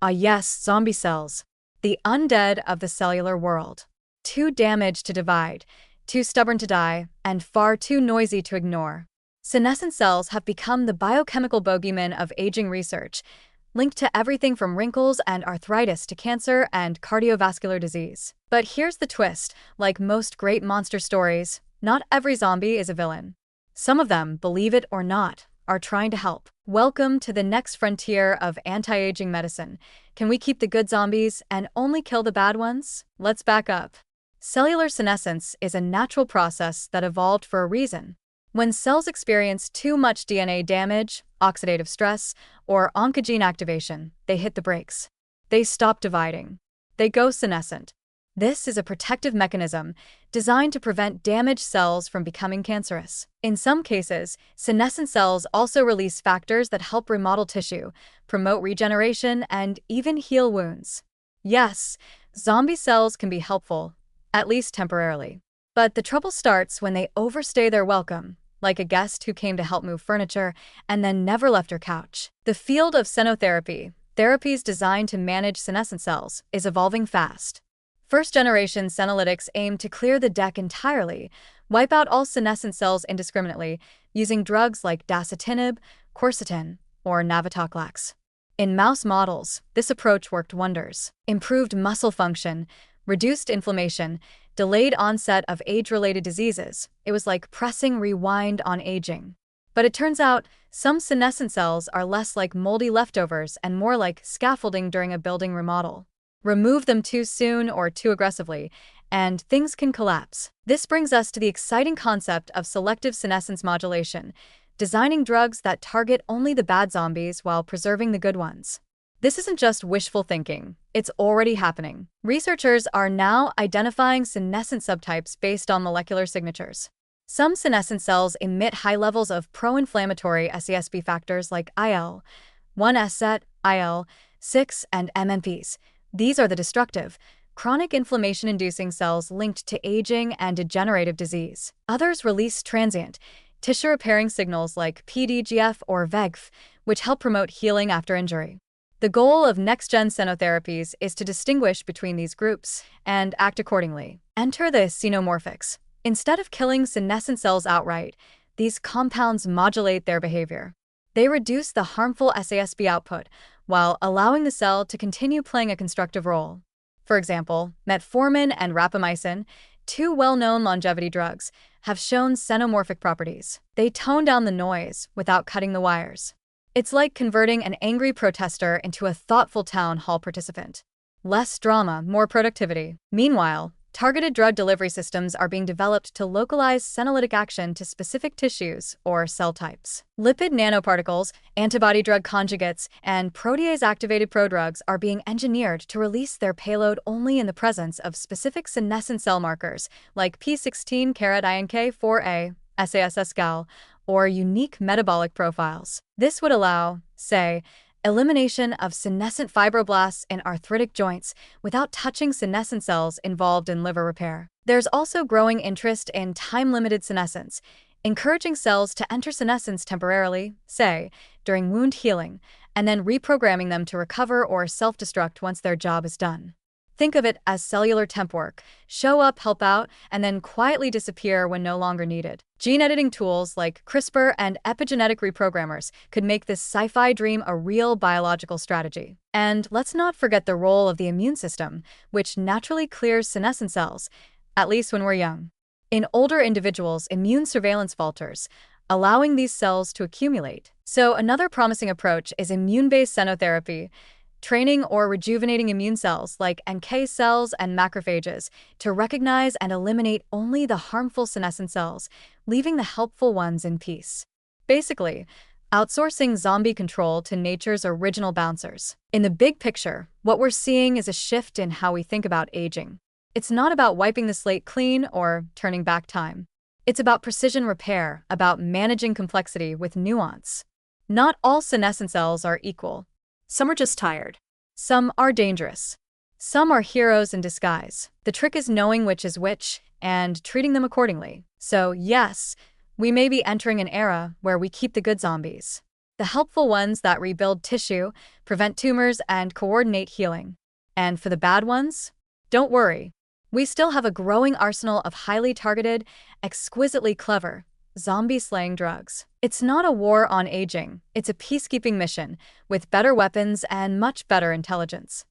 Ah yes, zombie cells. The undead of the cellular world. Too damaged to divide, too stubborn to die, and far too noisy to ignore. Senescent cells have become the biochemical bogeyman of aging research, linked to everything from wrinkles and arthritis to cancer and cardiovascular disease. But here's the twist: like most great monster stories, not every zombie is a villain. Some of them, believe it or not, are trying to help. Welcome to the next frontier of anti-aging medicine. Can we keep the good zombies and only kill the bad ones? Let's back up. Cellular senescence is a natural process that evolved for a reason. When cells experience too much DNA damage, oxidative stress, or oncogene activation, they hit the brakes. They stop dividing. They go senescent. This is a protective mechanism designed to prevent damaged cells from becoming cancerous. In some cases, senescent cells also release factors that help remodel tissue, promote regeneration, and even heal wounds. Yes, zombie cells can be helpful, at least temporarily. But the trouble starts when they overstay their welcome, like a guest who came to help move furniture and then never left her couch. The field of senotherapy, therapies designed to manage senescent cells, is evolving fast. First-generation senolytics aim to clear the deck entirely, wipe out all senescent cells indiscriminately, using drugs like dasatinib, quercetin, or navitoclax. In mouse models, this approach worked wonders. Improved muscle function, reduced inflammation, delayed onset of age-related diseases. It was like pressing rewind on aging. But it turns out, some senescent cells are less like moldy leftovers and more like scaffolding during a building remodel. Remove them too soon or too aggressively, and things can collapse. This brings us to the exciting concept of selective senescence modulation, designing drugs that target only the bad zombies while preserving the good ones. This isn't just wishful thinking, it's already happening. Researchers are now identifying senescent subtypes based on molecular signatures. Some senescent cells emit high levels of pro-inflammatory SASP factors like IL-1, IL-6, and MMPs. These are the destructive, chronic inflammation-inducing cells linked to aging and degenerative disease. Others release transient, tissue-repairing signals like PDGF or VEGF, which help promote healing after injury. The goal of next-gen senotherapies is to distinguish between these groups and act accordingly. Enter the xenomorphics. Instead of killing senescent cells outright, these compounds modulate their behavior. They reduce the harmful SASP output while allowing the cell to continue playing a constructive role. For example, metformin and rapamycin, two well-known longevity drugs, have shown xenomorphic properties. They tone down the noise without cutting the wires. It's like converting an angry protester into a thoughtful town hall participant. Less drama, more productivity. Meanwhile, targeted drug delivery systems are being developed to localize senolytic action to specific tissues or cell types. Lipid nanoparticles, antibody-drug conjugates, and protease-activated prodrugs are being engineered to release their payload only in the presence of specific senescent cell markers like P16-INK4A, SASS-GAL, or unique metabolic profiles. This would allow, say, elimination of senescent fibroblasts in arthritic joints without touching senescent cells involved in liver repair. There's also growing interest in time-limited senescence, encouraging cells to enter senescence temporarily, say, during wound healing, and then reprogramming them to recover or self-destruct once their job is done. Think of it as cellular temp work: show up, help out, and then quietly disappear when no longer needed. Gene editing tools like CRISPR and epigenetic reprogrammers could make this sci-fi dream a real biological strategy. And let's not forget the role of the immune system, which naturally clears senescent cells, at least when we're young. In older individuals, immune surveillance falters, allowing these cells to accumulate. So another promising approach is immune-based senotherapy, training or rejuvenating immune cells like NK cells and macrophages to recognize and eliminate only the harmful senescent cells, leaving the helpful ones in peace. Basically, outsourcing zombie control to nature's original bouncers. In the big picture, what we're seeing is a shift in how we think about aging. It's not about wiping the slate clean or turning back time. It's about precision repair, about managing complexity with nuance. Not all senescent cells are equal. Some are just tired. Some are dangerous. Some are heroes in disguise. The trick is knowing which is which and treating them accordingly. So yes, we may be entering an era where we keep the good zombies, The helpful ones that rebuild tissue, prevent tumors, and coordinate healing. And for the bad ones? Don't worry. We still have a growing arsenal of highly targeted, exquisitely clever, zombie-slaying drugs. It's not a war on aging, it's a peacekeeping mission, with better weapons and much better intelligence.